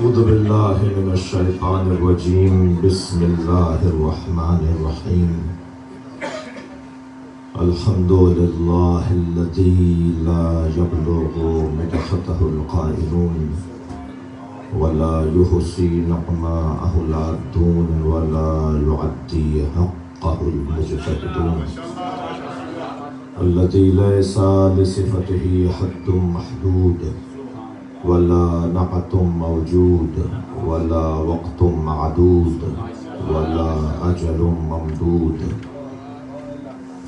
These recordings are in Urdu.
اعوذ باللہ من الشیطان الرجیم بسم اللہ الرحمن الرحیم الحمد للہ الذی لا یبلغ مدحتہ القائلون ولا يحصي نعماءه العادون ولا يعدي حقه المجتهدون الذي ليس لصفته حد محدود ولا نعت موجود ولا وقت معدود ولا أجل ممدود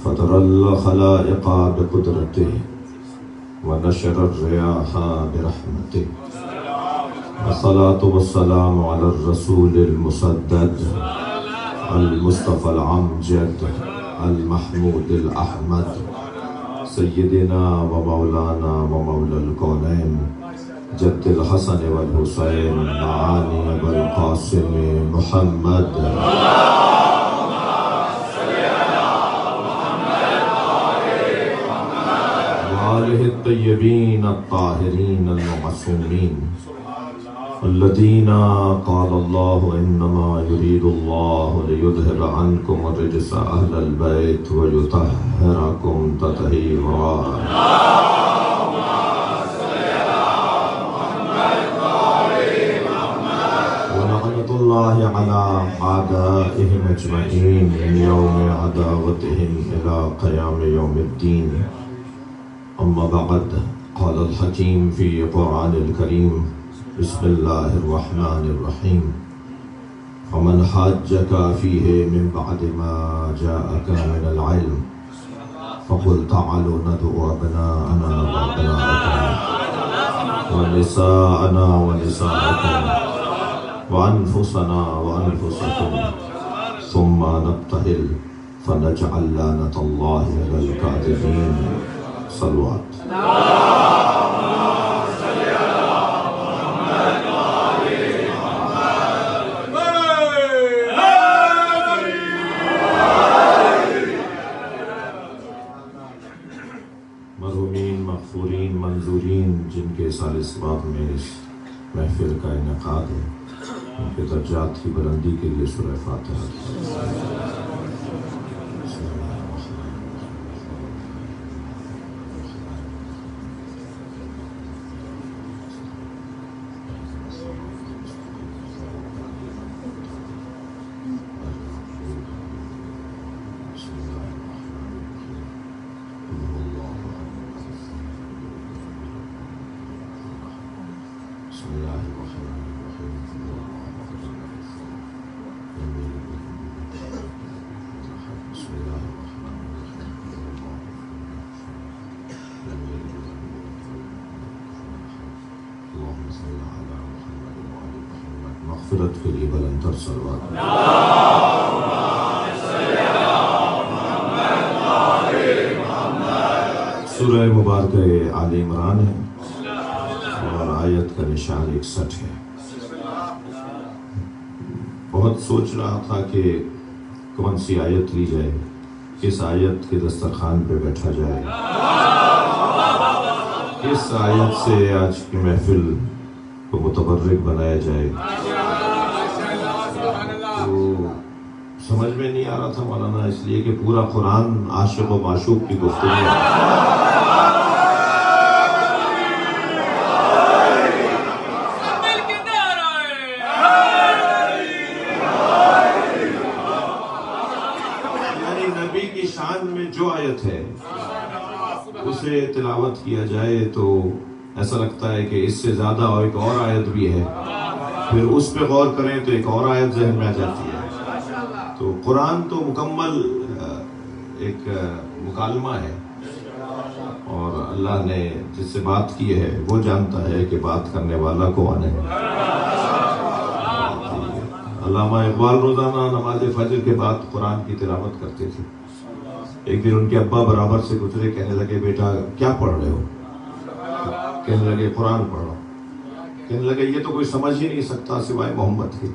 فطر الخلائق بقدرته ونشر الرياح برحمته والصلاة والسلام على الرسول المسدد المصطفى العمجد المحمود الأحمد سيدنا ومولانا ومولى الكونين جد الحسن والحسين معاني أبا القاسم محمد وآله الطيبين الطاهرين المعصومين الذين قال الله إنما يريد الله ليذهب عنكم الرجس أهل البيت ويطهركم تطهيرا الله على أعدائهم أجمعين من يوم عداوتهم إلى قيام يوم الدين أما بعد قال الحكيم في قرآن الكريم بسم الله الرحمن الرحيم فمن حاجك فيه من بعد ما جاءك من العلم فقل تعالوا ندعو أبناءنا وأبناءكم ونساءنا ونساءكم وأنفسنا وأنفسكم ثم نبتهل فنجعل لعنة الله على الكاذبين صلوات مرحومین مغفورین منظورین جن کے سال اسباب میں اس محفل کا انعقاد ہے ان کے درجات کی بلندی کے لیے سورہ فاتحہ مغفرت کے لیے بلندتر صلوات سورہ مبارکہ آل عمران ہے اور آیت کا نشان 61 ہے۔ بہت سوچ رہا تھا کہ کون سی آیت لی جائے، کس آیت کے دسترخوان پہ بیٹھا جائے، کس آیت سے آج کی محفل کو متبرک بنایا جائے، تو سمجھ میں نہیں آ رہا تھا مولانا، اس لیے کہ پورا قرآن عاشق و معشوق کی گفتگو ہے۔ یعنی نبی کی شان میں جو آیت ہے اسے تلاوت کیا جائے تو ایسا لگتا ہے کہ اس سے زیادہ اور ایک اور آیت بھی ہے، پھر اس پہ غور کریں تو ایک اور آیت ذہن میں آ جاتی ہے۔ تو قرآن تو مکمل ایک مکالمہ ہے، اور اللہ نے جس سے بات کی ہے وہ جانتا ہے کہ بات کرنے والا کون ہے۔ علامہ اقبال روزانہ نماز فجر کے بعد قرآن کی تلاوت کرتے تھے۔ ایک دن ان کے ابا برابر سے گزرے، کہنے لگے بیٹا کیا پڑھ رہے ہو؟ کہنے لگے قرآن پڑھ رہا ہوں۔ کہنے لگے یہ تو کوئی سمجھ ہی نہیں سکتا سوائے محمد کے۔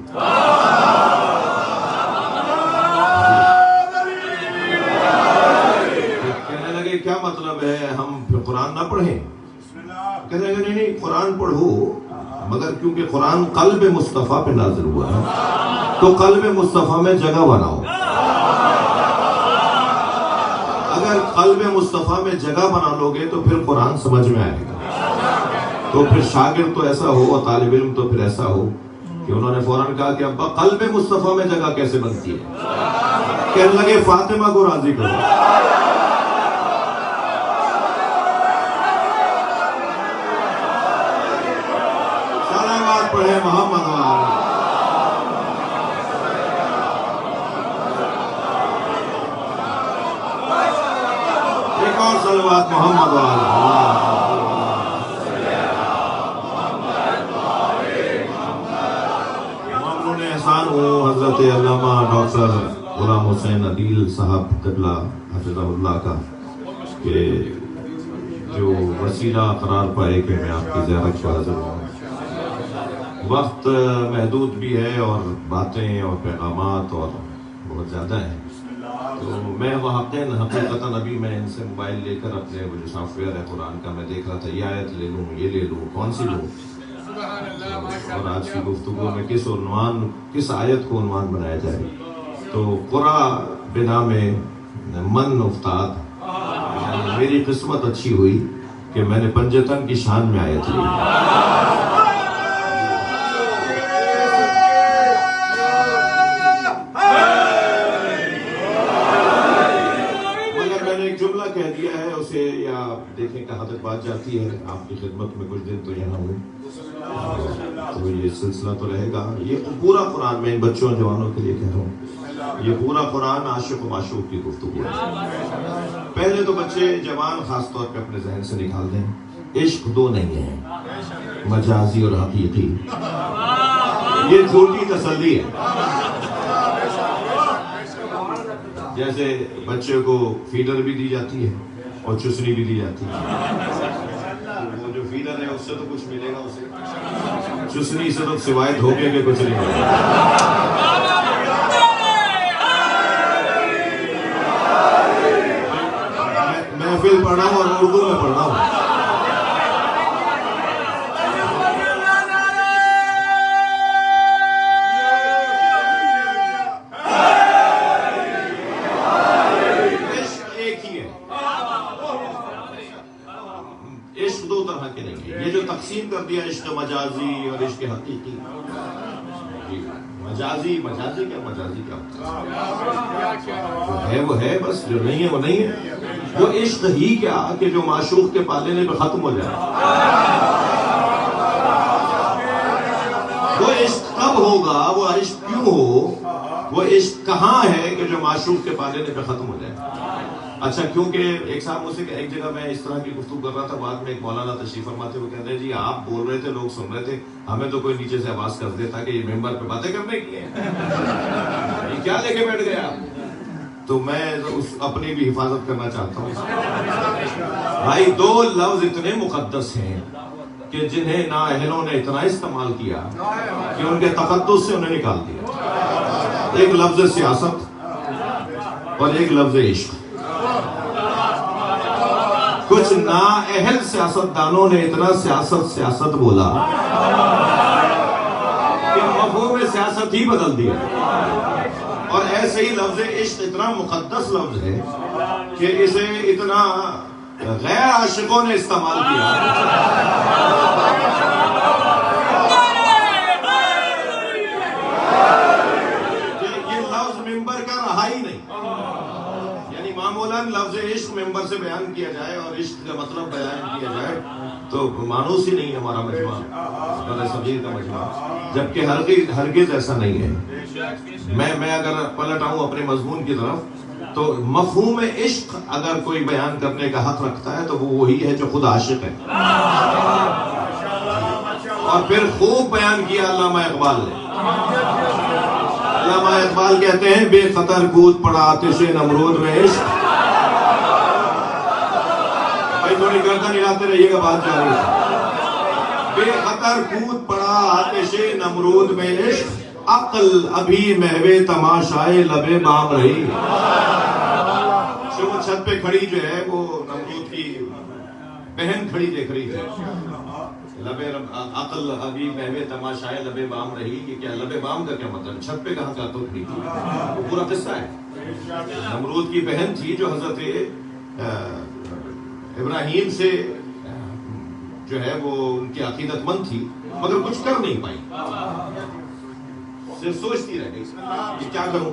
کہنے لگے کیا مطلب ہے ہم قرآن نہ پڑھیں؟ کہتے ہیں کہ نہیں قرآن پڑھو، مگر کیونکہ قرآن قلب مصطفیٰ پہ نازل ہوا ہے تو قلب مصطفیٰ میں جگہ بناؤ۔ اگر قلب مصطفیٰ میں جگہ بنا لو گے تو پھر قرآن سمجھ میں آئے گا۔ تو پھر شاگرد تو ایسا ہو اور طالب علم تو پھر ایسا ہو کہ انہوں نے فوراً کہا کہ ابا قلب مصطفیٰ میں جگہ کیسے بنتی ہے؟ کہنے لگے فاطمہ کو راضی کرو۔ صلوات پڑھے محمد وآلہ۔ ایک اور صلوات محمد وآلہ۔ احسان ہوں حضرت علامہ ڈاکٹر غلام حسین عدیل صاحب قبلہ حفظہ اللہ کا کہ جو وسیلہ قرار پائے کہ میں آپ کی زیارت پر حاضر ہوں۔ وقت محدود بھی ہے اور باتیں اور پیغامات اور بہت زیادہ ہیں، تو میں حقیقتاً ابھی میں ان سے موبائل لے کر اپنے وہ جو سافٹ ویئر ہے قرآن کا میں دیکھ رہا تھا یہ آیت لے لوں یہ لے لوں کون سی لوں، اور آج کی گفتگو میں کس آیت کو عنوان بنایا جائے، تو قرآ بنا میں من افتاد، یعنی میری قسمت اچھی ہوئی کہ میں نے پنجتن کی شان میں آیت لی۔ مگر میں نے ایک جملہ کہہ دیا ہے اسے، یا دیکھیں کہاں تک بات جاتی ہے، آپ کی خدمت میں کچھ دن تو یہاں ہوں تو یہ سلسلہ تو رہے گا۔ یہ پورا قرآن میں ان بچوں جوانوں کے لیے کہہ رہا ہوں، یہ پورا قرآن عاشق و معشوق کی گفتگو ہے۔ پہلے تو بچے جوان خاص طور پہ اپنے ذہن سے نکال دیں، عشق دو نہیں ہے، مجازی اور حقیقی، یہ جھوٹی تسلی ہے۔ جیسے بچے کو فیڈر بھی دی جاتی ہے اور چسنی بھی دی جاتی ہے، وہ جو فیڈر ہے اس سے تو کچھ ملے گا اسے، چسنی سے تو سوائے دھوکے کے کچھ نہیں ملے گا۔ محفل پڑھا ہوں اور اردو میں پڑھا ہوں۔ عشق دو طرح کے نہیں ہے، یہ جو تقسیم کر دیا عشق مجازی اور عشق حقیقی، مجازی کیا ہے، وہ ہے بس، جو نہیں ہے وہ نہیں ہے۔ وہ عشق ہی کیا کہ جو معشوق کے پالنے پہ ختم ہو جائے، وہ عشق کب ہوگا، وہ عشق کیوں ہو، وہ عشق کہاں ہے کہ جو معشوق کے پالنے پہ ختم ہو جائے۔ اچھا، کیونکہ ایک صاحب مجھ سے ایک جگہ میں اس طرح کی گفتگو کر رہا تھا، بعد میں ایک مولانا تشریف فرما تھے، وہ کہتے ہیں جی آپ بول رہے تھے لوگ سن رہے تھے، ہمیں تو کوئی نیچے سے آواز کر دیتا کہ یہ ممبر پہ باتیں کرنے کی ہیں، یہ کیا لے کے بیٹھ گیا۔ تو میں اپنی بھی حفاظت کرنا چاہتا ہوں بھائی، دو لفظ اتنے مقدس ہیں کہ جنہیں نااہلوں نے اتنا استعمال کیا کہ ان کے تقدس سے انہیں نکال دیا۔ ایک لفظ سیاست اور ایک لفظ عشق۔ کچھ نااہل سیاستدانوں نے اتنا سیاست بولا کہ مفہوم سیاست ہی بدل دیا، اور ایسے ہی لفظ عشق اتنا مقدس لفظ ہے کہ اسے اتنا غیر عاشقوں نے استعمال کیا کہ یہ لفظ ممبر کا رہا ہی نہیں۔ یعنی معمولاً لفظ عشق ممبر سے بیان کیا جائے اور عشق کا مطلب بیان کیا جائے تو مانوس ہی نہیں ہمارا مجمع، برے صغیر کا مجمع، جبکہ ہرگز ایسا نہیں ہے۔ میں اگر پلٹ آؤں اپنے مضمون کی طرف تو مفہوم عشق اگر کوئی بیان کرنے کا حق رکھتا ہے تو وہ وہی ہے جو خود عاشق ہے، اور پھر خوب بیان کیا علامہ اقبال نے۔ علامہ اقبال کہتے ہیں بے خطر کود پڑا آتش نمرود میں عشق۔ بھائی تھوڑی گردن ہلاتے رہیے گا، بات جاری ہے۔ بے خطر کود پڑا آتش نمرود میں عشق، عقل ابھی محو تماشائے لبے بام رہی۔ وہ چھت پہ کھڑی جو ہے وہ نمرود کی بہن کھڑی دیکھ رہی تھی، عقل ابھی محو تماشائے لبے بام رہی. یہ کیا لبے بام کا کیا مطلب؟ چھت پہ کہاں عقل کھڑی تھی؟ وہ پورا قصہ ہے. نمرود کی بہن تھی جو حضرت ابراہیم سے جو ہے وہ ان کی عقیدت مند تھی مگر کچھ کر نہیں پائی. صرف سوچتی رہ گئی کہ کیا کروں.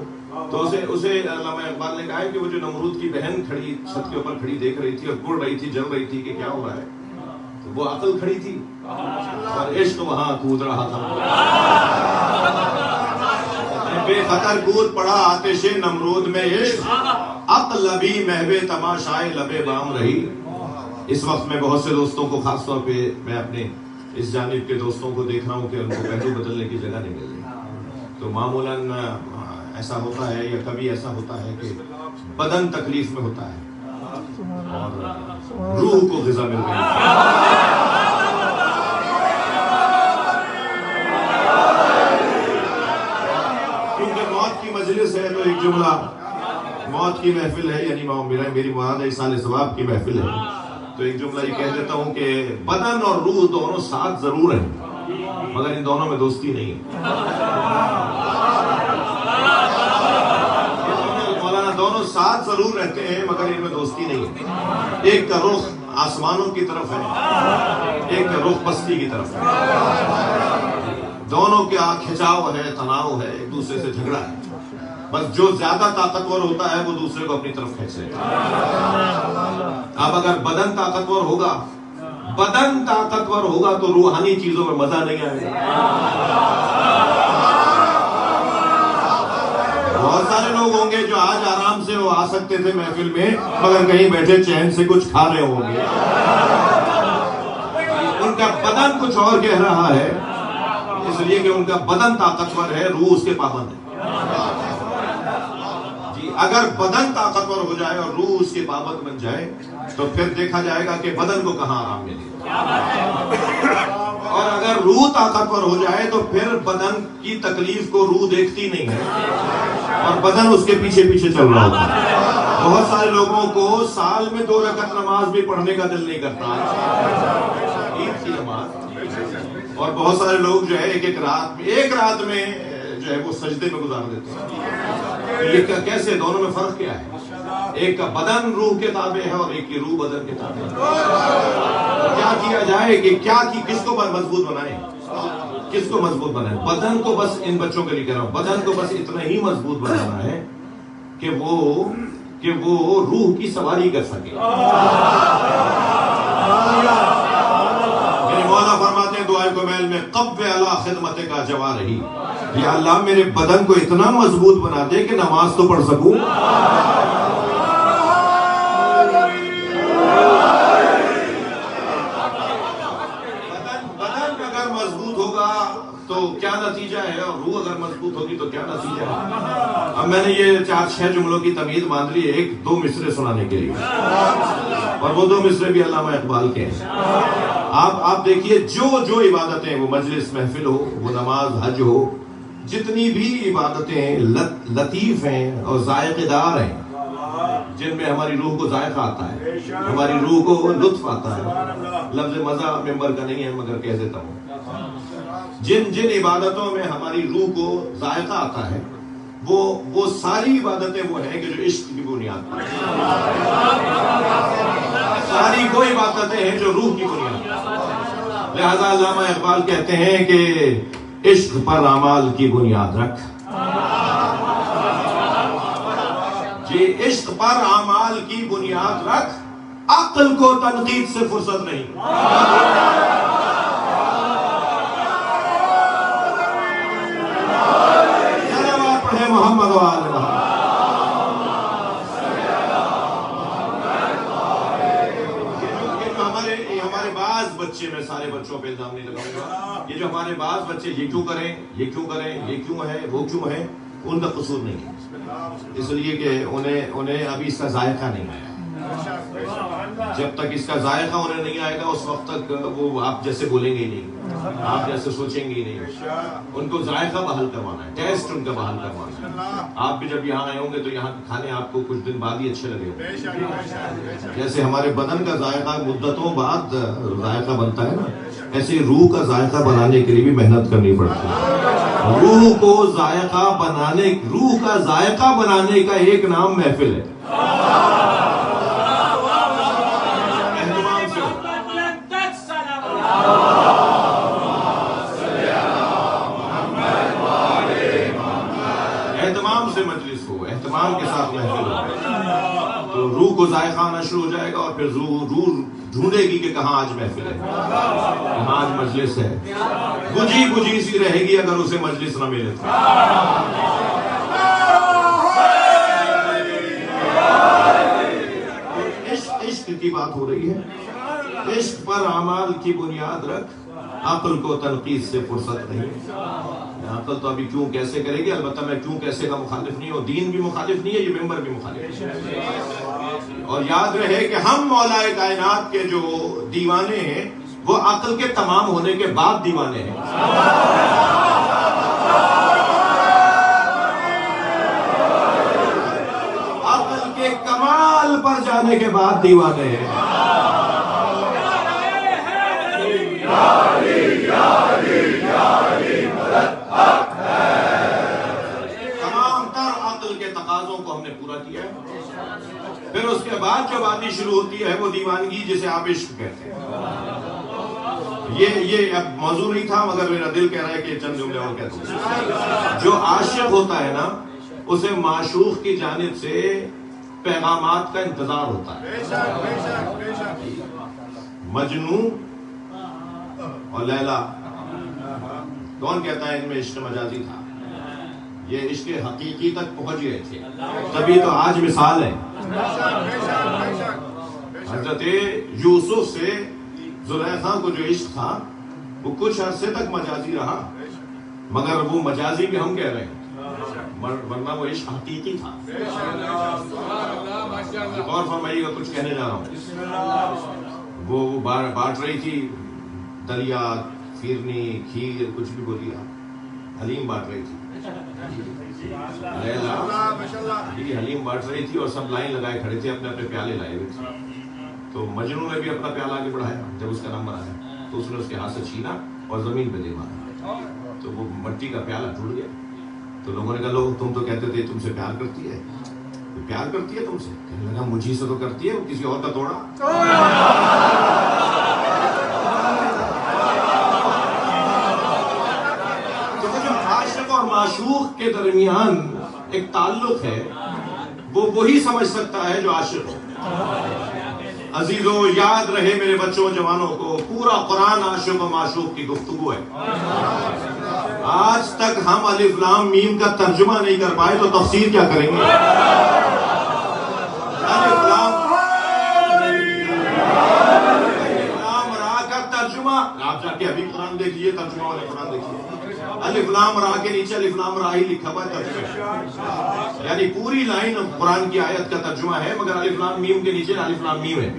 تو اسے علامہ اقبال نے کہا ہے کہ وہ جو نمرود کی بہن کھڑی چھت کے اوپر کھڑی دیکھ رہی تھی اور گڑ رہی تھی، جل رہی تھی کہ کیا ہو رہا ہے، تو وہ عقل کھڑی تھی اور عشق وہاں کود رہا تھا. بے خطر کود پڑا آتش نمرود میں عشق، عقل ابھی محو تماشائے لبے بام رہی. اس وقت میں بہت سے دوستوں کو، خاص طور پہ میں اپنے اس جانب کے دوستوں کو دیکھ رہا ہوں کہ ان کو پہلو بدلنے کی جگہ نہیں مل رہی. تو معمولاً ایسا ہوتا ہے یا کبھی ایسا ہوتا ہے کہ بدن تکلیف میں ہوتا ہے اور روح کو غذا مل رہی ہے. کیونکہ موت کی مجلس ہے تو ایک جملہ، موت کی محفل ہے، یعنی میری مراد ایصال ثواب کی محفل ہے، تو ایک جملہ یہ کہہ دیتا ہوں کہ بدن اور روح دونوں ساتھ ضرور ہیں مگر ان دونوں میں دوستی نہیں ہے. دونوں ساتھ ضرور رہتے ہیں مگر ان میں دوستی نہیں ہے. ایک کا رخ آسمانوں کی طرف ہے، ایک کا رخ پستی کی طرف ہے. دونوں کا کھچاؤ ہے، تناؤ ہے، ایک دوسرے سے جھگڑا ہے. بس جو زیادہ طاقتور ہوتا ہے وہ دوسرے کو اپنی طرف کھینچ لیتا ہے. اب اگر بدن طاقتور ہوگا تو روحانی چیزوں میں مزہ نہیں آئے گا. بہت سارے لوگ ہوں گے جو آج آرام سے وہ آ سکتے تھے محفل میں مگر کہیں بیٹھے چین سے کچھ کھا رہے ہوں گے. ان کا بدن کچھ اور کہہ رہا ہے، اس لیے کہ ان کا بدن طاقتور ہے، روح اس کے پابند ہے. جی اگر بدن طاقتور ہو جائے اور روح اس کے پابند بن جائے تو پھر دیکھا جائے گا کہ بدن کو کہاں آرام ملے. اور اگر روح طاقتور ہو جائے تو پھر بدن کی تکلیف کو روح دیکھتی نہیں ہے اور بدن اس کے پیچھے پیچھے چل رہا ہوتا ہے. بہت سارے لوگوں کو سال میں 2 رکعت نماز بھی پڑھنے کا دل نہیں کرتا، عید کی نماز. اور بہت سارے لوگ جو ہے ایک رات میں جو ہے وہ سجدے میں گزار دیتے ہیں. یہ کیسے؟ دونوں میں فرق کیا ہے؟ ایک کا بدن روح کے تابع ہے اور ایک کی روح بدن کے تابع ہے. کیا کیا جائے کہ کس کو مضبوط بنائیں؟ کس کو مضبوط بنائیں؟ بدن کو بس، ان بچوں کے لیے کہہ رہا ہوں، بدن کو بس اتنا ہی مضبوط بنانا ہے کہ وہ روح کی سواری کر سکے. میرے مولا فرماتے ہیں دعائے کمیل میں، قب علی خدمت کا جوا رہی، یا اللہ میرے بدن کو اتنا مضبوط بنا دے کہ نماز تو پڑھ سکوں. بدن اگر مضبوط ہوگا تو کیا نتیجہ ہے، اور روح اگر مضبوط ہوگی تو کیا نتیجہ ہے. اب میں نے یہ 4-6 جملوں کی تمہید باندھ لی 1-2 مصرے سنانے کے لیے، اور وہ 2 مصرے بھی علامہ اقبال کے ہیں. آپ دیکھیے جو عبادتیں، وہ مجلس محفل ہو، وہ نماز، حج ہو، جتنی بھی عبادتیں لطیف ہیں اور ذائقہ دار ہیں، جن میں ہماری روح کو ذائقہ آتا ہے، ہماری روح کو لطف آتا ہے. لفظ مزہ ممبر کا نہیں ہے مگر کہہ دیتا ہوں. جن عبادتوں میں ہماری روح کو ذائقہ آتا ہے وہ ساری عبادتیں وہ ہیں کہ جو عشق کی بنیاد پر، ساری وہ عبادتیں ہیں جو روح کی بنیاد پر. لہذا علامہ اقبال کہتے ہیں کہ عشق پر اعمال کی بنیاد رکھ. جی عشق پر اعمال کی بنیاد رکھ، عقل کو تنقید سے فرصت نہیں. محمد ہمارے بعض بچے، میں سارے بچوں پہ الزام نہیں لگاؤں گا، یہ جو ہمارے بعض بچے یہ کیوں کریں، یہ کیوں ہے، وہ کیوں ہے، ان کا قصور نہیں ہے. اس لیے کہ انہیں ابھی اس کا ذائقہ نہیں آیا. جب تک اس کا ذائقہ انہیں نہیں آئے گا اس وقت تک وہ آپ جیسے بولیں گے ہی نہیں، آپ جیسے سوچیں گے ہی نہیں. ان کو ذائقہ بحال کروانا ہے، ٹیسٹ ان کا بحال کروانا ہے. آپ بھی جب یہاں آئے ہوں گے تو یہاں کے کھانے آپ کو کچھ دن بعد ہی اچھے لگے ہوں گے. جیسے ہمارے بدن کا ذائقہ مدتوں بعد ذائقہ بنتا ہے نا، ایسے روح کا ذائقہ بنانے کے لیے بھی محنت کرنی پڑتی ہے۔ روح کو ذائقہ بنانے، روح کا ذائقہ بنانے کا ایک نام محفل ہے۔ اہتمام سے مجلس ہو، اہتمام کے ساتھ محفل ہو، تو روح کو ذائقہ آنا شروع ہو جائے گا، اور پھر روح ڈھونڈے گی کہ کہاں آج محفل ہے، کہاں آج مجلس ہے۔ بجھی بجھی سی رہے گی اگر اسے مجلس نہ ملے تو۔ عشق کی بات ہو رہی ہے، عشق پر اعمال کی بنیاد رکھ، عقل کو تنقید سے فرصت نہیں۔ عقل تو ابھی کیوں کیسے کرے گی، البتہ میں کیوں کیسے کا مخالف نہیں ہوں، دین بھی مخالف نہیں ہے، یہ ممبر بھی مخالف ہے۔ اور یاد رہے کہ ہم مولا کائنات کے جو دیوانے ہیں وہ عقل کے تمام ہونے کے بعد دیوانے ہیں۔ عقل کے کمال پر جانے کے بعد دیوانے ہیں۔ تمام تر عقل کے تقاضوں کو ہم نے پورا کیا ہے، پھر اس کے بعد جو باتیں شروع ہوتی ہے وہ دیوانگی، جسے آپ عشق کہتے ہیں۔ یہ اب موضوع نہیں تھا، مگر میرا دل کہہ رہا ہے کہ چند جملے اور کہتا ہوں۔ جو عاشق ہوتا ہے نا، اسے معشوق کی جانب سے پیغامات کا انتظار ہوتا ہے۔ مجنوں اور لیلا، کون کہتا ہے ان میں عشق مجازی تھا؟ یہ عشق حقیقی تک پہنچ گئے تھے، تبھی تو آج مثال ہے۔ حضرت یوسف سے زلیخا کو جو عشق تھا وہ کچھ عرصے تک مجازی رہا، مگر وہ مجازی بھی ہم کہہ رہے ہیں، ورنہ وہ عشق حقیقی تھا۔ غور فرمائیے گا، کچھ کہنے جا رہا ہوں۔ وہ بانٹ رہی تھی دریا، فیرنی، کھیر، کچھ بھی بولیے آپ، حلیم بانٹ رہی تھی حلیم بانٹ رہی تھی، اور سب لائن لگائے کھڑے تھے، اپنے اپنے پیالے لائے ہوئے تھے۔ تو مجنوں نے بھی اپنا پیالہ آگے بڑھایا، جب اس کا نمبر آیا تو اس نے اس کے ہاتھ سے چھینا اور زمین پہ دے مارا، تو وہ مٹی کا پیالہ ٹوٹ گیا۔ تو لوگوں نے کہا، لوگ تم تو کہتے تھے تم سے پیار کرتی ہے، پیار کرتی ہے تم سے؟ کہنے لگا مجھے سے تو کرتی ہے، وہ کسی اور کا توڑا۔ اور معشوق کے درمیان ایک تعلق ہے، وہ وہی سمجھ سکتا ہے جو عاشق ہو۔ عزیزو، یاد رہے میرے بچوں جوانوں کو، پورا قرآن عاشق و معشوق کی گفتگو ہے۔ آج تک ہم الف لام میم کا ترجمہ نہیں کر پائے تو تفسیر کیا کریں گے؟ الف لام را کا ترجمہ، آپ جا کے ابھی قرآن دیکھیے، ترجمہ والے قرآن دیکھیے، الف لام را کے نیچے الف لام را ہی لکھا ہوا ہے ترجمہ، یعنی پوری لائن قرآن کی آیت کا ترجمہ ہے، مگر الف لام میم کے نیچے الف لام میم ہے۔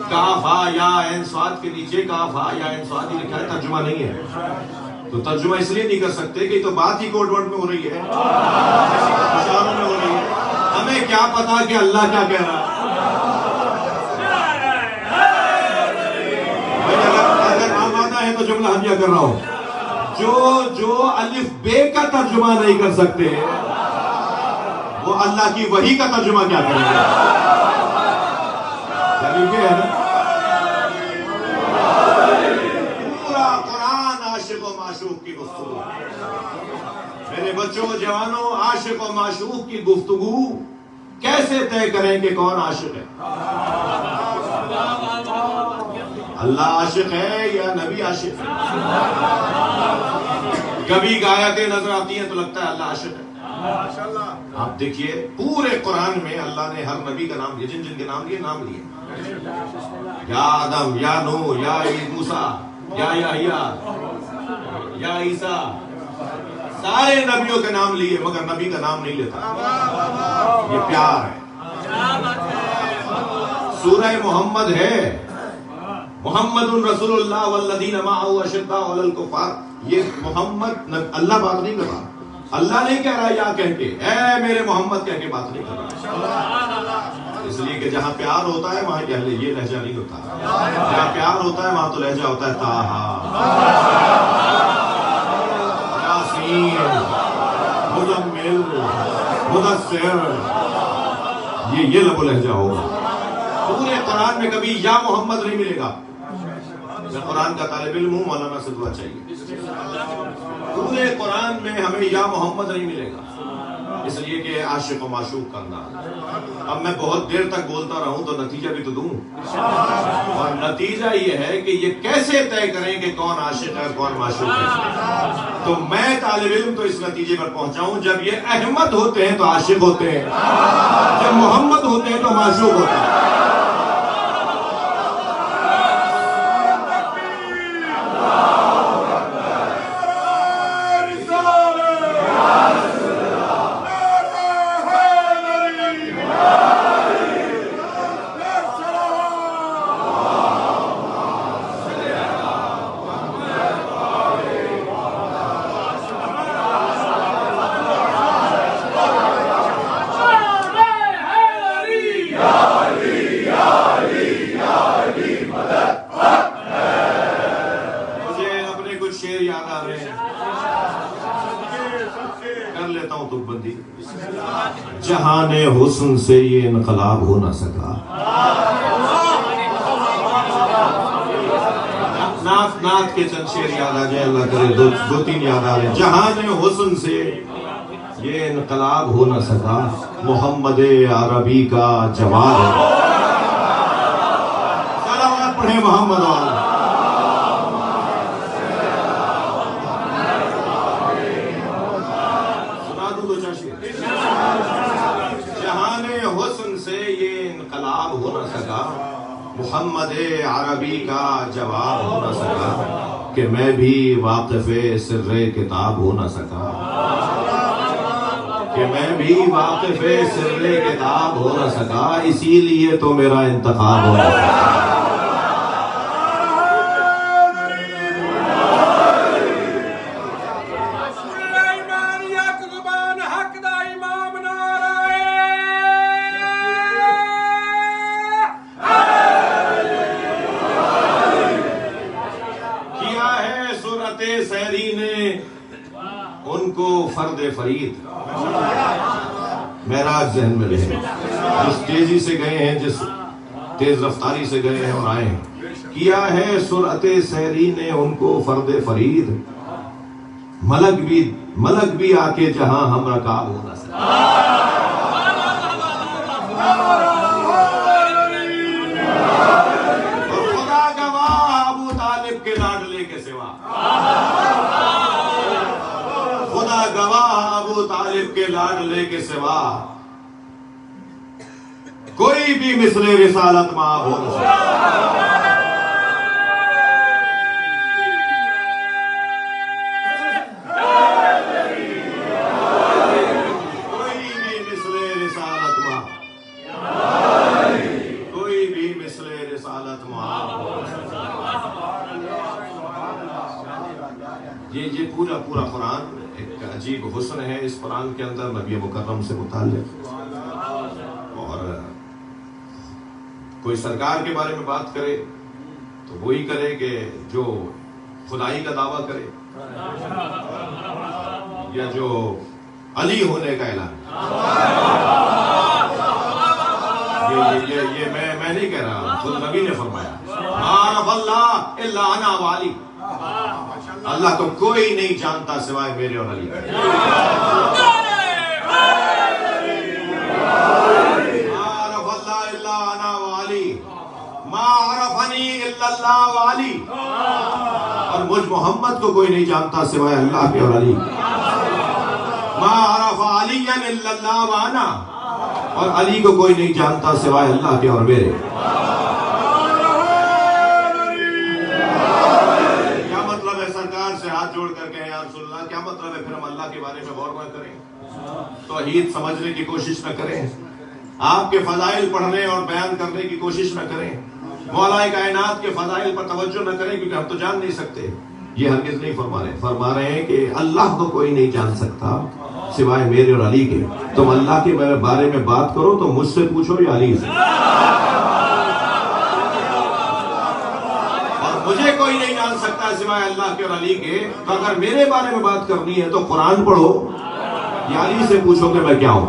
کاف ہا یا عین صاد کے نیچے کاف ہا یا عین صاد ہی لکھا ہے، ترجمہ نہیں ہے۔ تو ترجمہ اس لیے نہیں کر سکتے کہ تو بات ہی کوڈ ورڈ میں ہو رہی ہے، اشاروں میں ہو رہی ہے، ہمیں کیا پتا کہ اللہ کیا کہہ رہا ہے۔ اگر آمادہ ہے تو جملہ ہم کیا کر رہا ہوں، جو الف بے کا ترجمہ نہیں کر سکتے وہ اللہ کی وحی کا ترجمہ کیا کریں گے؟ پورا قرآن عاشق و معشوق کی گفتگو۔ میرے بچوں جوانوں، عاشق و معشوق کی گفتگو کیسے طے کریں کہ کون عاشق ہے؟ اللہ عاشق ہے یا نبی عاشق ہے؟ کبھی آیتیں نظر آتی ہیں تو لگتا ہے اللہ عاشق ہے۔ آپ دیکھیے پورے قرآن میں اللہ نے ہر نبی کا نام لیا، جن جن کے نام لیے نام لیے، یا آدم، یا نوح، یا موسیٰ، یا یحییٰ، یا عیسیٰ، سارے نبیوں کے نام لیے، مگر نبی کا نام نہیں لیتا۔ یہ پیار ہے۔ سورہ محمد ہے، محمد رسول اللہ والذین معہ اشداء علی الکفار، یہ محمد اللہ بات نہیں کر رہا، اللہ نہیں کہہ رہا یا کہہ کے، اے میرے محمد کہہ کے بات نہیں کر رہا۔ اس لیے کہ جہاں پیار ہوتا ہے وہاں یہ لہجہ نہیں ہوتا. جہاں پیار ہوتا ہے وہاں تو لہجہ ہوتا ہے طٰہٰ، یاسین، مزمل، مدثر، یہ لب و لہجہ ہوگا. پورے قرآن میں کبھی یا محمد نہیں ملے گا. میں قرآن کا طالب علم ہوں، مولانا سے دعا چاہیے. پورے قرآن میں ہمیں یا محمد نہیں ملے گا، اس لیے کہ عاشق و معشوق کا انداز. اب میں بہت دیر تک بولتا رہوں تو نتیجہ بھی تو دوں، اور نتیجہ یہ ہے کہ یہ کیسے طے کریں کہ کون عاشق ہے کون معشوق ہے. تو میں طالب علم تو اس نتیجے پر پہنچا ہوں، جب یہ احمد ہوتے ہیں تو عاشق ہوتے ہیں، جب محمد ہوتے ہیں تو معشوق ہوتے ہیں. جہان حسن سے یہ انقلاب ہو نہ سکا. نعت کے چند شعر یاد آ جائے، اللہ کرے دو تین یاد آ رہے ہیں. جہان حسن سے یہ انقلاب ہو نہ سکا، محمد عربی کا جواب ہے. صلوات پڑھیں محمد والا. ہو نہ سکا، محمد عربی کا جواب ہو نہ سکا، کہ میں بھی واقف سر کتاب ہو نہ سکا، کہ میں بھی واقف سر کتاب ہو نہ سکا، اسی لیے تو میرا انتخاب ہو نہ سکا. سحری نے ان کو فرد فرید، معراج ذہن میں رہے، جس تیزی سے گئے ہیں، جس تیز رفتاری سے گئے ہیں اور آئے ہیں. کیا ہے سرعت سحری نے ان کو فرد فرید، ملک بھی آ کے جہاں ہم رکاب ہو نہ سکے. اور خدا گواہ ابو طالب کے لاڈلے کے سوا، خدا گواہ ابو طالب کے لاڈلے کے سوا کوئی بھی مثل رسالت مآب ہو نہ سکتا. یہ پورا قرآن ایک عجیب حسن ہے. اس قرآن کے اندر نبی مکرم سے متعلق، اور کوئی سرکار کے بارے میں بات کرے تو وہی کرے کہ جو خدائی کا دعویٰ کرے، یا جو علی ہونے کا اعلان. یہ میں نہیں کہہ رہا، خود نبی نے فرمایا، عارف اللہ الا انا والی، اللہ کو کوئی نہیں جانتا سوائے میرے اور علی. عارف اللہ الا انا والی، ما عرفنی الا اللہ والی، اور مجھ محمد کو کوئی نہیں جانتا سوائے اللہ کے اور علی. ما عرف علی الا اللہ وانا، اور علی کو کوئی نہیں جانتا سوائے اللہ کے اور میرے. ہاتھ جوڑ کر کے یا رسول اللہ، کیا مطلب ہے پھر ہم اللہ کے بارے میں غور نہ کریں، توحید سمجھنے کی کوشش نہ کریں، آپ کے فضائل پڑھنے اور بیان کرنے کی کوشش نہ کریں، مولا کائنات کے فضائل پر توجہ نہ کریں، کیونکہ ہم تو جان نہیں سکتے. یہ ہرگز نہیں فرما رہے ہیں کہ اللہ کو کوئی نہیں جان سکتا سوائے میرے اور علی کے. تم اللہ کے بارے میں بات کرو تو مجھ سے پوچھو یا علی سے. اور مجھے کوئی نہیں جان سکتا سوائے اللہ کے اور علی کے. تو اگر میرے بارے میں بات کرنی ہے تو قرآن پڑھو یا علی سے پوچھو کہ میں کیا ہوں.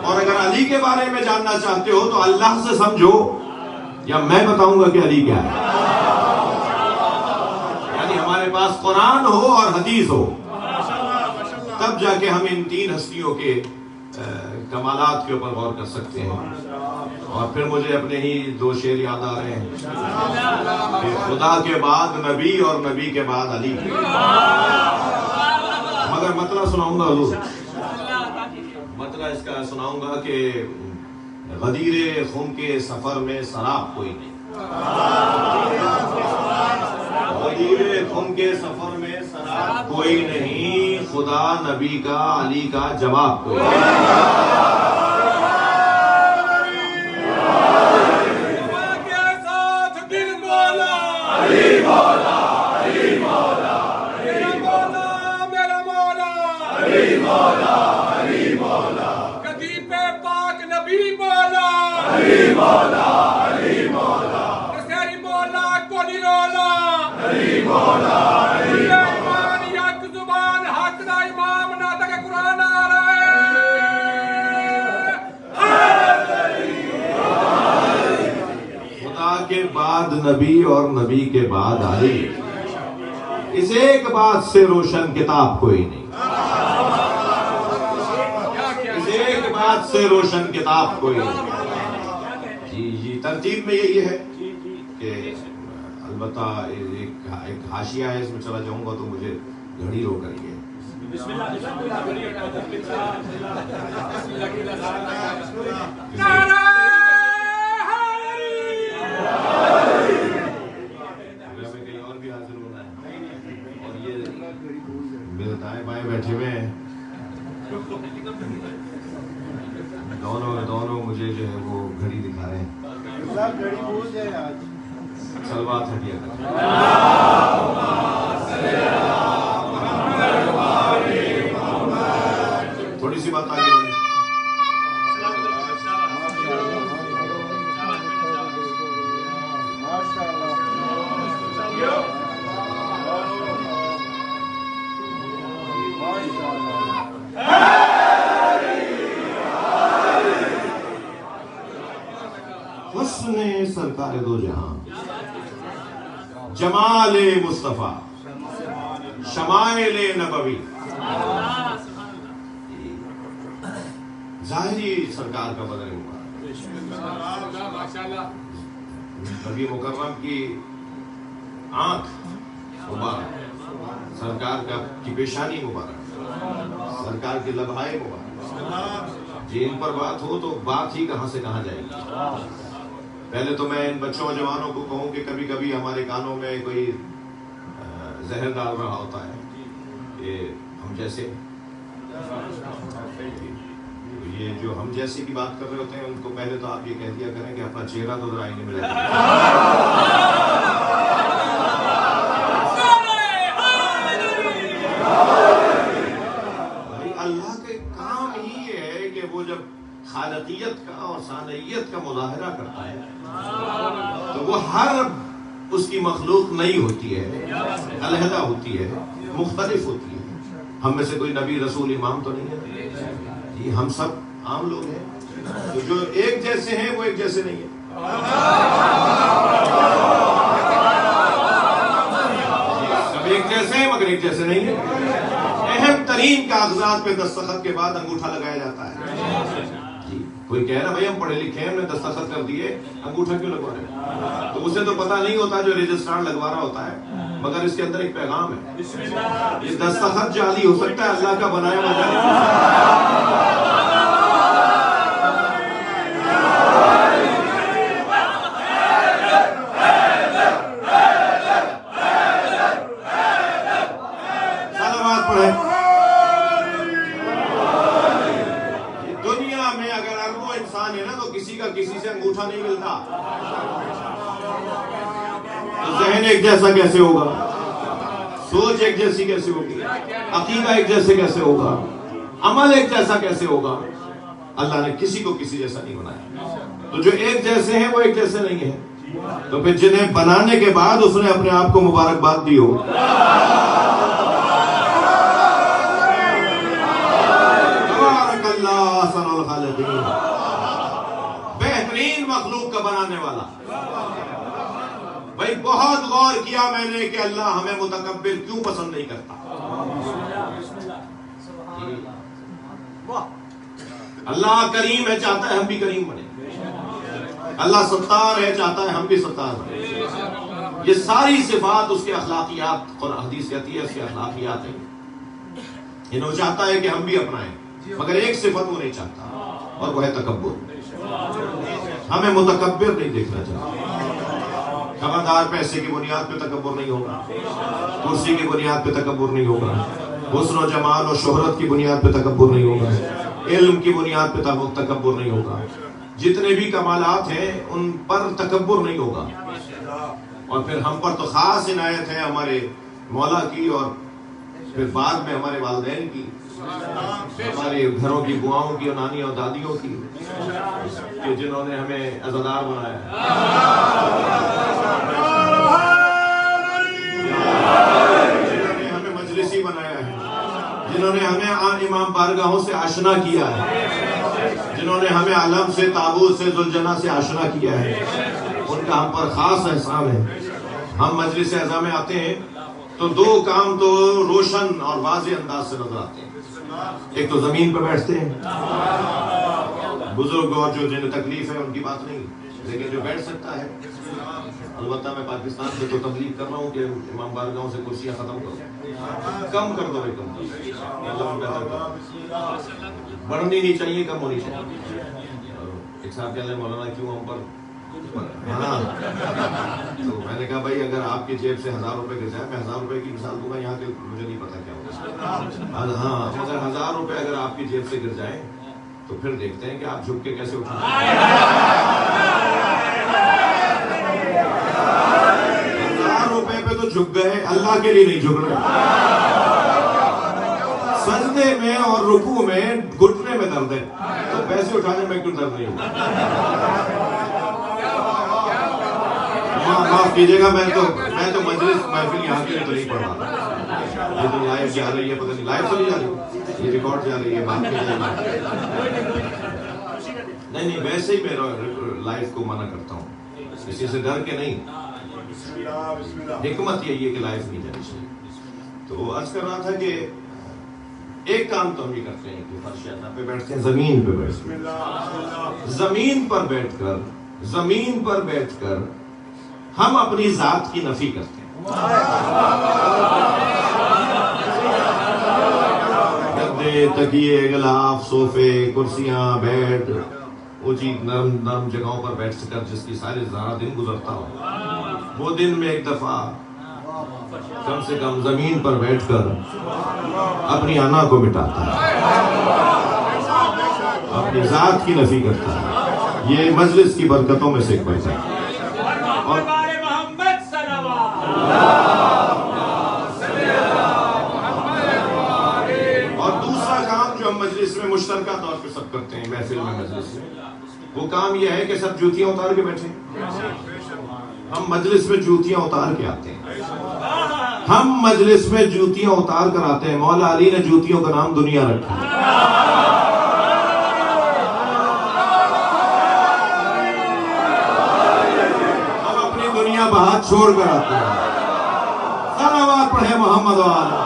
اور اگر علی کے بارے میں جاننا چاہتے ہو تو اللہ سے سمجھو یا میں بتاؤں گا کہ علی کیا ہے. یعنی ہمارے پاس قرآن ہو اور حدیث ہو تب جا کے ہم ان تین ہستیوں کے کمالات کے اوپر غور کر سکتے ہیں. اور پھر مجھے اپنے ہی دو شعر یاد آ رہے ہیں کہ خدا کے بعد نبی اور نبی کے بعد علی. مگر مطلب سناؤں گا حضور, مطلب اس کا سناؤں گا کہ غدیر خم کے سفر میں سراب کوئی نہیں. غدیر خم کے سفر میں سراب کوئی نہیں, خدا نبی کا علی کا جواب کوئی نہیں. بعد نبی اور نبی کے بعد علی, اس ایک بات سے روشن کتاب کوئی نہیں. اس ایک بات سے روشن کتاب کوئی نہیں. جی ترتیب میں یہی ہے کہ البتہ ایک حاشیہ ہے, اس میں چلا جاؤں گا تو مجھے گھڑی رو کر یہ دائیں بائیں بیٹھے ہوئے ہیں دونوں مجھے جو ہے وہ گھڑی دکھا رہے ہیں. سلوات ہٹیا تھوڑی سی بات آگے بڑھی. حسن سرکار دو جہاں, جمال مصطفیٰ, شمائل نبوی, ظاہری سرکار کا بدن مبارک, نبی مکرم کی آنکھ مبارک, سرکار کی پیشانی مبارک, سرکار کی لبہائے مبارک. جی ان پر بات ہو تو بات ہی کہاں سے کہاں جائے گی. پہلے تو میں ان بچوں اور جوانوں کو کہوں کہ کبھی کبھی ہمارے کانوں میں کوئی زہر ڈال رہا ہوتا ہے کہ ہم جیسے, یہ جو ہم جیسے کی بات کر رہے ہوتے ہیں ان کو پہلے تو آپ یہ کہہ دیا کریں کہ اپنا چہرہ تو ذرا آئینے میں لے اللہ کے کام ہی یہ ہے کہ وہ جب خالقیت کا اور صانعیت کا مظاہرہ کرتا ہے تو وہ ہر اس کی مخلوق نئی ہوتی ہے, علیحدہ ہوتی ہے, مختلف ہوتی ہے. ہم میں سے کوئی نبی رسول امام تو نہیں ہے جی, ہم سب عام لوگ ہیں. تو جو ایک جیسے ہیں وہ ایک جیسے نہیں ہیں. سب ایک جیسے ہیں مگر ایک جیسے نہیں ہیں. اہم ترین کاغذات پہ دستخط کے بعد انگوٹھا لگایا جاتا ہے. کوئی کہہ رہا بھائی ہم پڑھے لکھے ہیں, ہم نے دستخط کر دیے, انگوٹھا کیوں لگوا رہے ہیں؟ تو اسے تو پتہ نہیں ہوتا جو رجسٹرار لگوا رہا ہوتا ہے, مگر اس کے اندر ایک پیغام ہے. یہ دستخط جعلی ہو سکتا ہے, اللہ کا بنایا ہوا سلامات پڑھے. دنیا میں اگر اربوں انسان ہے نا تو کسی کا کسی سے انگوٹھا نہیں ملتا. ذہن ایک جیسا کیسے ہوگا, سوچ سوچ ایک جیسی کیسے ہوگی؟ عقیدہ ایک جیسے کیسے ہوگا؟ عمل ایک جیسا کیسے ہوگا؟ اللہ نے کسی کو کسی جیسا نہیں بنایا. تو جو ایک جیسے ہیں وہ ایک جیسے نہیں ہیں. تو پھر جنہیں بنانے کے بعد اس نے اپنے آپ کو مبارکباد دی ہو. تبارک اللہ احسن الخالقین. بہترین مخلوق کا بنانے والا. بھائی بہت غور کیا میں نے کہ اللہ ہمیں متکبر کیوں پسند نہیں کرتا. اللہ کریم ہے, چاہتا ہے ہم بھی کریم بنے. اللہ ستار ہے, چاہتا ہے ہم بھی ستار بنے. یہ ساری صفات اس کے اخلاقیات, اور حدیث کہتی ہے اس کے اخلاقیات ہیں. انہوں چاہتا ہے کہ ہم بھی اپنائیں, مگر ایک صفت وہ نہیں چاہتا, اور وہ ہے تکبر. ہمیں متکبر نہیں دیکھنا چاہتا. خبردار پیسے کی بنیاد پہ تکبر نہیں ہوگا, کرسی کی بنیاد پہ تکبر نہیں ہوگا, حسن و جمال اور شہرت کی بنیاد پہ تکبر نہیں ہوگا, علم کی بنیاد پہ تکبر نہیں ہوگا. جتنے بھی کمالات ہیں ان پر تکبر نہیں ہوگا. اور پھر ہم پر تو خاص عنایت ہے ہمارے مولا کی, اور پھر بعد میں ہمارے والدین کی, ہمارے گھروں کی بواؤں کی اور نانی اور دادیوں کی, کہ جنہوں نے ہمیں عزادار بنایا, جنہوں نے ہمیں مجلسی بنایا ہے, جنہوں نے ہمیں امام بارگاہوں سے آشنا کیا ہے, جنہوں نے ہمیں علم سے, تابوت سے, ذوالجناح سے آشنا کیا ہے. ان کا ہم پر خاص احسان ہے. ہم مجلس اعزا میں آتے ہیں تو دو کام تو روشن اور واضح انداز سے نظر آتے ہیں. ایک تو زمین پہ بیٹھتے ہیں, بزرگ اور جو جنہیں تکلیف ہے ان کی بات نہیں, لیکن جو بیٹھ سکتا ہے. البتہ میں پاکستان سے تو تبلیغ کر رہا ہوں کہ امام بارگاہوں سے کرسیاں ختم کرو, کم کر دو, کم کر دو, بڑھنی نہیں چاہیے, کم ہونی چاہیے. ایک صاحب کہہ رہے ہیں مولانا کیوں ہم پر, ہاں تو میں نے کہا بھائی اگر آپ کی جیب سے 1000 روپے گر جائے, میں 1000 روپے کی مثال دوں گا یہاں کے, مجھے نہیں پتا کیا ہوگا. ہاں مگر 1000 روپے اگر آپ کی جیب سے گر جائیں تو پھر دیکھتے ہیں کہ آپ جھک کے کیسے اٹھیں. 1000 روپے پہ تو جھک گئے, اللہ کے لیے نہیں جھک رہے. سجدے میں اور رکوع میں گھٹنے میں درد ہے, تو پیسے اٹھانے میں کیوں درد نہیں ہوگا. معاف کیجیے گا, میں تو مجلس محفل یہاں کے لیے تو نہیں پڑھ رہا. یہ تو لائیو جا رہی ہے, پتہ نہیں لائیو تو نہیں جا رہی, یہ ریکارڈ جا رہی ہے, بات کی جائے گی. نہیں ویسے ہی میں لائیو کو منع کرتا ہوں, کسی سے ڈر کے نہیں. حکمت یہی ہے کہ لائیو نہیں جانی چاہیے. تو عرض کر رہا تھا کہ ایک کام تو ہم یہ کرتے ہیں کہ فرش پہ بیٹھتے ہیں, زمین پہ بیٹھتے ہیں. زمین پر بیٹھ کر ہم اپنی ذات کی نفی کرتے ہیں. گدے, تکیے, غلاف, صوفے, کرسیاں, بیڈ, وہ چیز نرم جگہوں پر بیٹھ کر جس کی سارے سارا دن گزرتا ہو, وہ دن میں ایک دفعہ کم سے کم زمین پر بیٹھ کر اپنی انا کو مٹاتا ہے, اپنی ذات کی نفی کرتا ہے. یہ مجلس کی برکتوں میں سے ایک برکت ہے. اور دوسرا کام جو ہم مجلس میں مشترکہ طور پہ سب کرتے ہیں محفل میں, مجلس میں, وہ کام یہ ہے کہ سب جوتیاں اتار کے بیٹھیں. ہم مجلس میں جوتیاں اتار کے آتے ہیں. ہم مجلس میں جوتیاں اتار کر آتے ہیں. مولا علی نے جوتیوں کا نام دنیا رکھا ہے. ہم اپنی دنیا بہت چھوڑ کر آتے ہیں. صلوات پڑھے محمد وآلہ.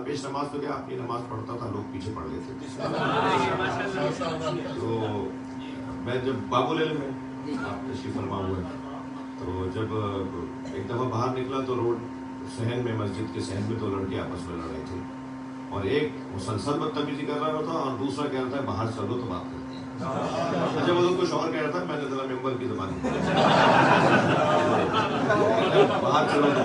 پیش نماز تو کیا اپنی نماز پڑھتا تھا, لوگ پیچھے پڑھ لیتے تھے. تو میں جب بابو لیل میں آپ تشریف فرما ہوئے, تو جب ایک دفعہ باہر نکلا تو روڈ صحن میں, مسجد کے صحن میں, دو لڑکے آپس میں لڑ رہے تھے, اور ایک مسلسل بدتمیزی کر رہا تھا اور دوسرا کہہ رہا تھا باہر چلو تو بات کرتے ہیں. اچھا وہ تو کچھ اور کہہ رہا تھا, میں نے ذرا ممبر کی زبان باہر چلو تو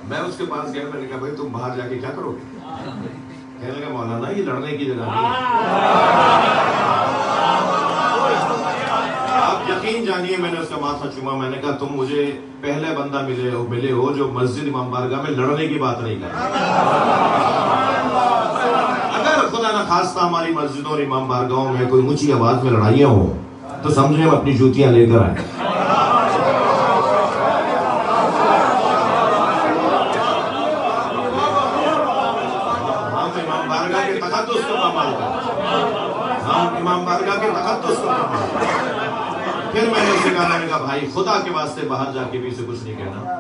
میں اس کے پاس گیا, میں نے کہا بھائی تم باہر جا کے کیا کرو گے؟ کہنے لگا مولانا یہ لڑنے کی جگہ نہیں ہے. آپ یقین جانیے میں نے اس کا ماتھا چوما, میں نے کہا تم مجھے پہلے بندہ ملے ہو جو مسجد امام بارگاہ میں لڑنے کی بات نہیں کرتا. اگر خدا نہ خواستہ ہماری مسجدوں اور امام بارگاہوں میں کوئی اونچی آواز میں لڑائیاں ہوں تو سمجھیں ہم اپنی جوتیاں لے کر آئیں. ہم امام بارگاہ کے تقدس کو پامال کریں. پھر میں نے اسے کہا بھائی خدا کے واسطے باہر جا کے بھی اسے کچھ نہیں کہنا,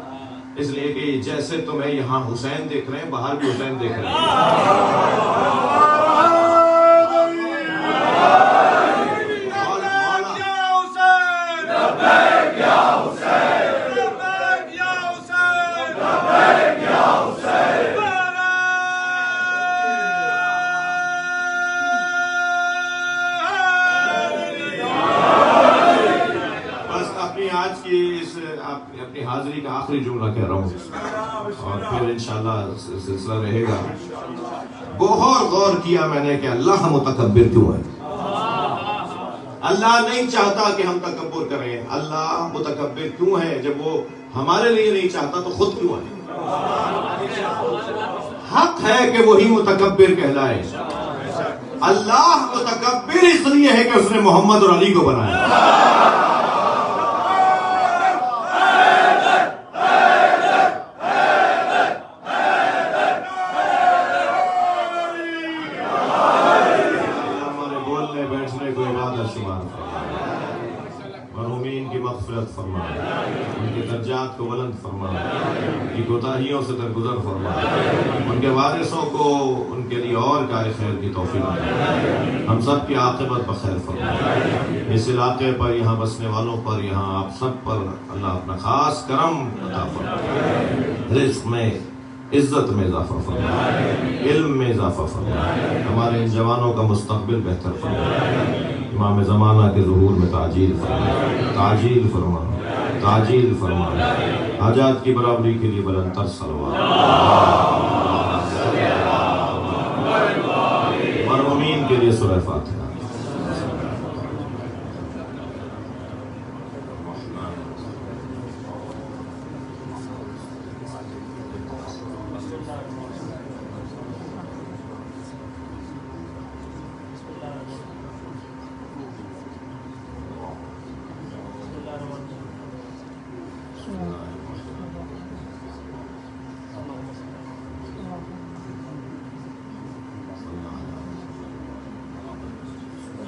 اس لیے کہ جیسے تمہیں یہاں حسین دیکھ رہے ہیں باہر بھی حسین دیکھ رہے ہیں. اپنی حاضری کا آخری جملہ کہہ رہا ہوں اور پھر انشاءاللہ سلسلہ رہے گا. بہت غور کیا میں نے کہ اللہ متکبر کیوں ہے. اللہ نہیں چاہتا کہ ہم تکبر کریں. اللہ متکبر کیوں ہے؟ جب وہ ہمارے لیے نہیں چاہتا تو خود کیوں ہے؟ حق ہے کہ وہی متکبر کہلائے. اللہ متکبر اس لیے ہے کہ اس نے محمد اور علی کو بنایا. مرحومین کی مغفرت فرما, ان کے درجات کو بلند فرما, ان کی کوتاہیوں سے درگزر فرما, ان کے وارثوں کو ان کے لیے اور کار خیر کی توفیق دے. ہم سب کی عاقبت بخیر فرما. اس علاقے پر یہاں بسنے والوں پر, یہاں آپ سب پر اللہ اپنا خاص کرم عطا فرما. رزق میں عزت میں اضافہ فرما, علم میں اضافہ فرما, ہمارے ان جوانوں کا مستقبل بہتر فرما. امام زمانہ کے ظہور میں تعجیل فرما, تعجیل فرما, تعجیل فرما. حاجات کی برابری کے لیے بلند تر صلوات. مرحومین کے لیے سورہ فاتحہ.